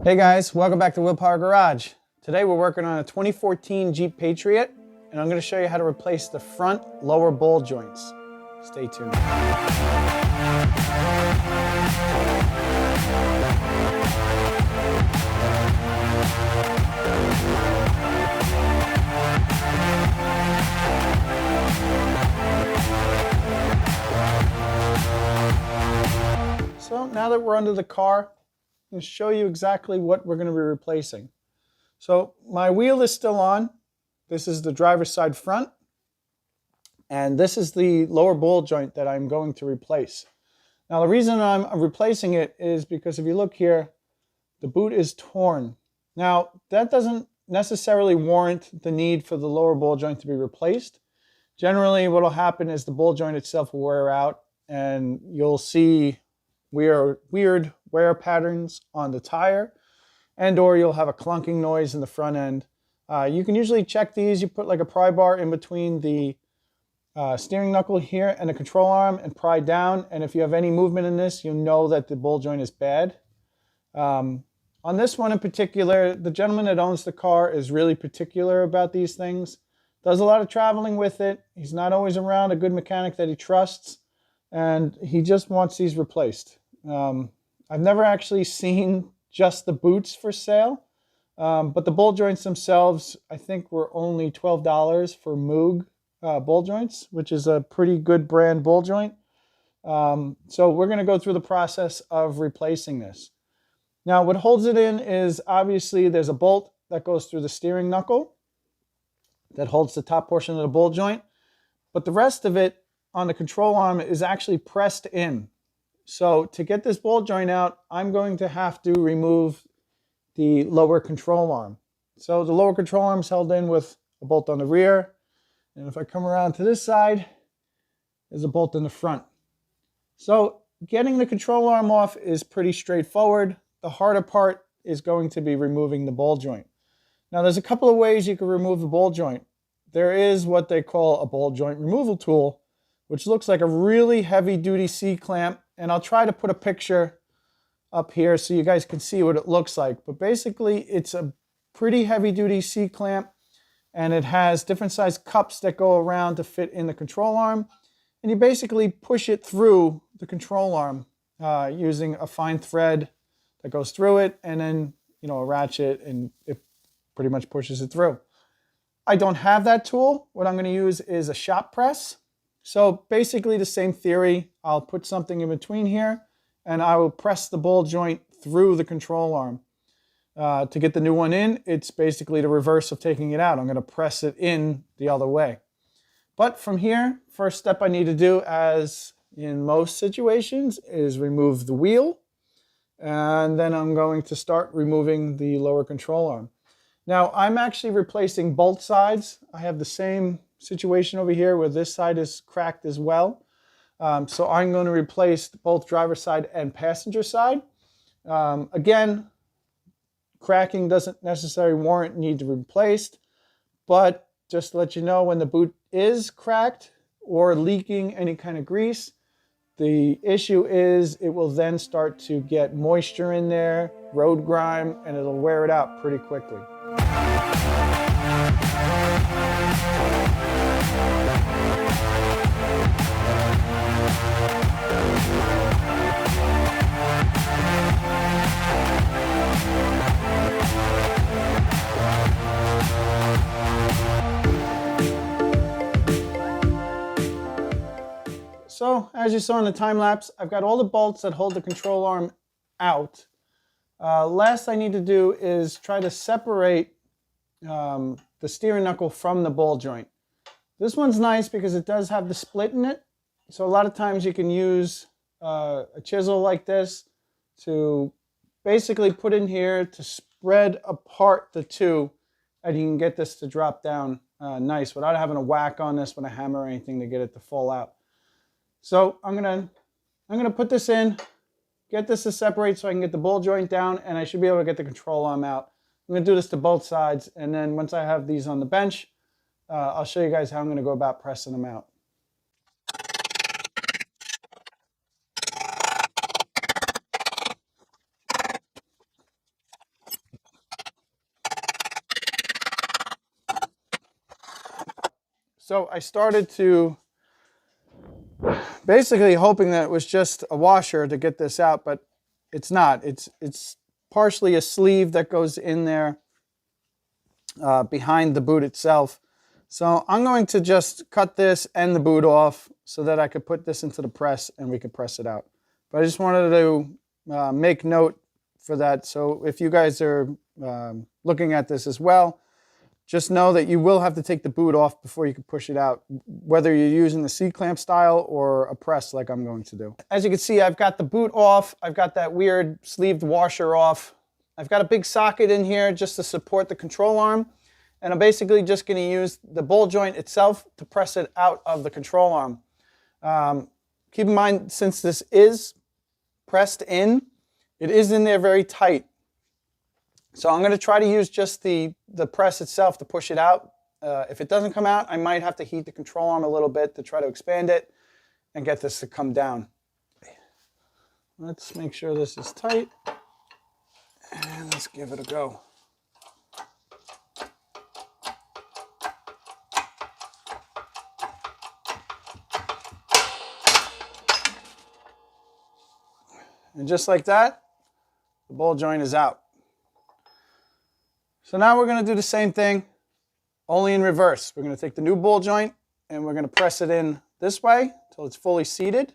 Hey guys, welcome back to Willpower Garage. Today we're working on a 2014 Jeep Patriot, and I'm going to show you how to replace the front lower bowl joints. Stay tuned. So now that we're under the car, I'm going to show you exactly what we're going to be replacing. So my wheel is still on. This is the driver's side front. And this is the lower bowl joint that I'm going to replace. Now the reason I'm replacing it is because if you look here, the boot is torn. Now that doesn't necessarily warrant the need for the lower bowl joint to be replaced. Generally what will happen is the bowl joint itself will wear out and you'll see weird wear patterns on the tire, and or you'll have a clunking noise in the front end. You can usually check these. You put like a pry bar in between the steering knuckle here and the control arm and pry down, and if you have any movement in this, you'll know that the bowl joint is bad. On this one in particular, the gentleman that owns the car is really particular about these things. Does a lot of traveling with it. He's not always around a good mechanic that he trusts, and he just wants these replaced. I've never actually seen just the boots for sale, but the bowl joints themselves, I think, were only $12 for Moog bowl joints, which is a pretty good brand bowl joint. So we're going to go through the process of replacing this. Now, what holds it in is obviously there's a bolt that goes through the steering knuckle that holds the top portion of the bowl joint, but the rest of it on the control arm is actually pressed in. So to get this bowl joint out, I'm going to have to remove the lower control arm. So the lower control arm is held in with a bolt on the rear. And if I come around to this side, there's a bolt in the front. So getting the control arm off is pretty straightforward. The harder part is going to be removing the bowl joint. Now there's a couple of ways you can remove the bowl joint. There is what they call a bowl joint removal tool, which looks like a really heavy duty C-clamp. And I'll try to put a picture up here so you guys can see what it looks like. But basically it's a pretty heavy duty C-clamp, and it has different size cups that go around to fit in the control arm. And you basically push it through the control arm using a fine thread that goes through it, and then a ratchet, and it pretty much pushes it through. I don't have that tool. What I'm going to use is a shop press. So basically the same theory. I'll put something in between here and I will press the bowl joint through the control arm. To get the new one in, it's basically the reverse of taking it out. I'm going to press it in the other way. But from here, first step I need to do, as in most situations, is remove the wheel. And then I'm going to start removing the lower control arm. Now I'm actually replacing both sides. I have the same situation over here where this side is cracked as well. So I'm going to replace both driver's side and passenger side. Again, cracking doesn't necessarily warrant need to be replaced, but just to let you know, when the boot is cracked or leaking any kind of grease, the issue is it will then start to get moisture in there, road grime, and it'll wear it out pretty quickly. So as you saw in the time lapse, I've got all the bolts that hold the control arm out. Last I need to do is try to separate the steering knuckle from the bowl joint. This one's nice because it does have the split in it. So a lot of times you can use a chisel like this to basically put in here to spread apart the two, and you can get this to drop down nice without having to whack on this with a hammer or anything to get it to fall out. So I'm gonna put this in, get this to separate so I can get the bowl joint down, and I should be able to get the control arm out. I'm gonna do this to both sides, and then once I have these on the bench, I'll show you guys how I'm gonna go about pressing them out. So I started to basically hoping that it was just a washer to get this out, but it's not. It's partially a sleeve that goes in there behind the boot itself. So I'm going to just cut this and the boot off so that I could put this into the press and we could press it out. But I just wanted to make note for that. So if you guys are looking at this as well, just know that you will have to take the boot off before you can push it out, whether you're using the C-clamp style or a press like I'm going to do. As you can see, I've got the boot off. I've got that weird sleeved washer off. I've got a big socket in here just to support the control arm. And I'm basically just going to use the ball joint itself to press it out of the control arm. Keep in mind, since this is pressed in, it is in there very tight. So I'm going to try to use just the press itself to push it out. If it doesn't come out, I might have to heat the control arm a little bit to try to expand it and get this to come down. Let's make sure this is tight. And let's give it a go. And just like that, the ball joint is out. So now we're going to do the same thing, only in reverse. We're going to take the new ball joint and we're going to press it in this way until it's fully seated.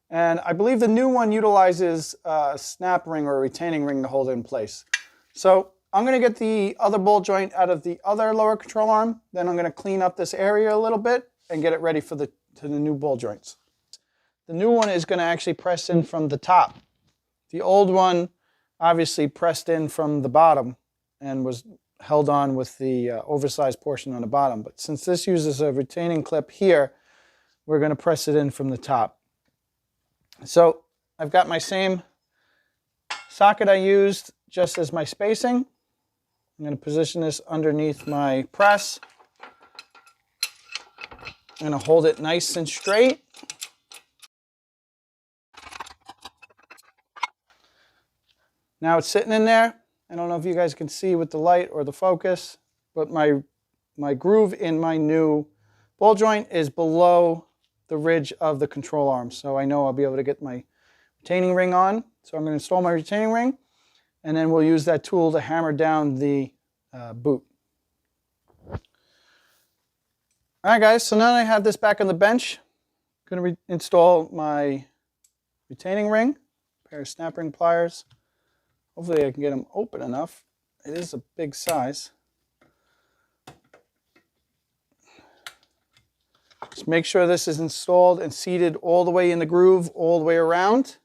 And I believe the new one utilizes a snap ring or a retaining ring to hold it in place. So I'm going to get the other ball joint out of the other lower control arm. Then I'm going to clean up this area a little bit and get it ready for the new ball joints. The new one is going to actually press in from the top. The old one obviously pressed in from the bottom and was held on with the oversized portion on the bottom. But since this uses a retaining clip here, we're going to press it in from the top. So I've got my same socket I used just as my spacing. I'm going to position this underneath my press. I'm going to hold it nice and straight. Now it's sitting in there. I don't know if you guys can see with the light or the focus, but my groove in my new ball joint is below the ridge of the control arm. So I know I'll be able to get my retaining ring on. So I'm going to install my retaining ring, and then we'll use that tool to hammer down the boot. All right, guys, so now that I have this back on the bench, I'm going to install my retaining ring, a pair of snap ring pliers. Hopefully I can get them open enough. It is a big size. Just make sure this is installed and seated all the way in the groove, all the way around.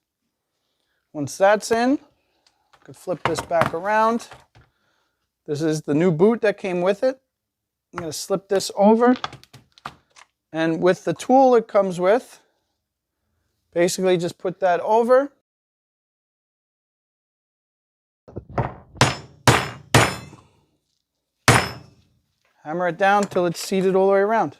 Once that's in, I could flip this back around. This is the new boot that came with it. I'm going to slip this over. And with the tool it comes with, basically just put that over. Hammer it down till it's seated all the way around.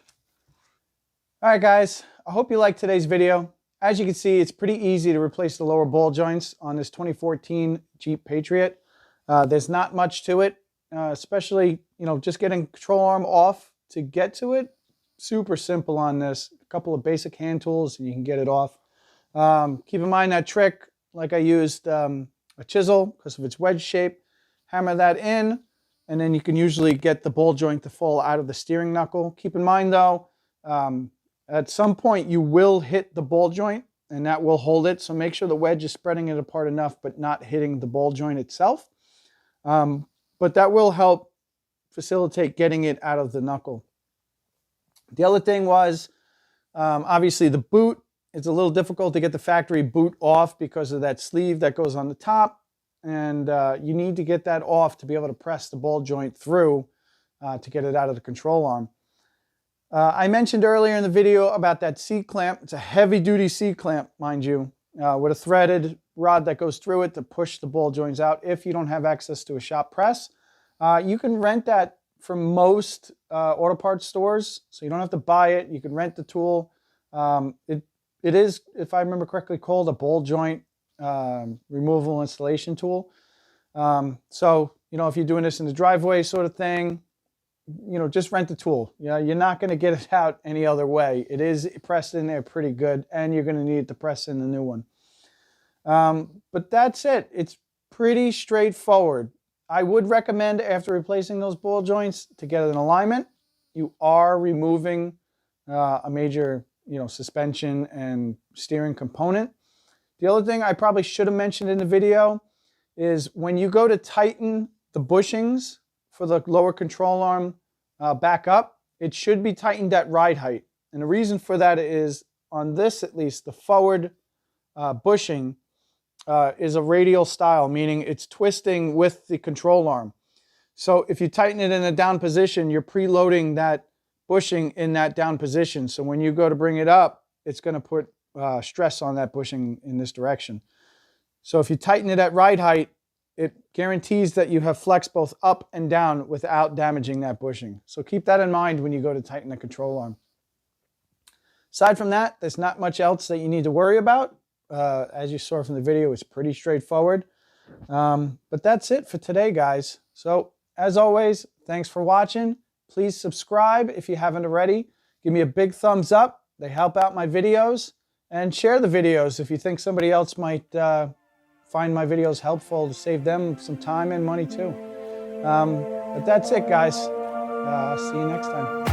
All right, guys, I hope you liked today's video. As you can see, it's pretty easy to replace the lower ball joints on this 2014 Jeep Patriot. There's not much to it, especially, just getting control arm off to get to it. Super simple on this. A couple of basic hand tools and you can get it off. Keep in mind that trick, like I used a chisel because of its wedge shape. Hammer that in. And then you can usually get the ball joint to fall out of the steering knuckle. Keep in mind though, at some point you will hit the ball joint and that will hold it. So make sure the wedge is spreading it apart enough but not hitting the ball joint itself. But that will help facilitate getting it out of the knuckle. The other thing was, obviously the boot, it's a little difficult to get the factory boot off because of that sleeve that goes on the top. And you need to get that off to be able to press the ball joint through to get it out of the control arm. I mentioned earlier in the video about that C-clamp. It's a heavy-duty C-clamp, mind you, with a threaded rod that goes through it to push the ball joints out if you don't have access to a shop press. You can rent that from most auto parts stores, so you don't have to buy it. You can rent the tool. It is, if I remember correctly, called a ball joint removal installation tool. So, if you're doing this in the driveway sort of thing, just rent the tool. You're not going to get it out any other way. It is pressed in there pretty good, and you're going to need to press in the new one. But that's it. It's pretty straightforward. I would recommend, after replacing those ball joints, to get an alignment. You are removing a major, suspension and steering component. The other thing I probably should have mentioned in the video is when you go to tighten the bushings for the lower control arm back up, it should be tightened at ride height. And the reason for that is, on this at least, the forward bushing is a radial style, meaning it's twisting with the control arm. So if you tighten it in a down position, you're preloading that bushing in that down position. So when you go to bring it up, it's going to put stress on that bushing in this direction. So if you tighten it at ride height, it guarantees that you have flex both up and down without damaging that bushing. So keep that in mind when you go to tighten the control arm. Aside from that, there's not much else that you need to worry about. As you saw from the video, it's pretty straightforward. But that's it for today, guys. So as always, thanks for watching. Please subscribe if you haven't already. Give me a big thumbs up. They help out my videos. And share the videos if you think somebody else might find my videos helpful, to save them some time and money too. But that's it, guys. See you next time.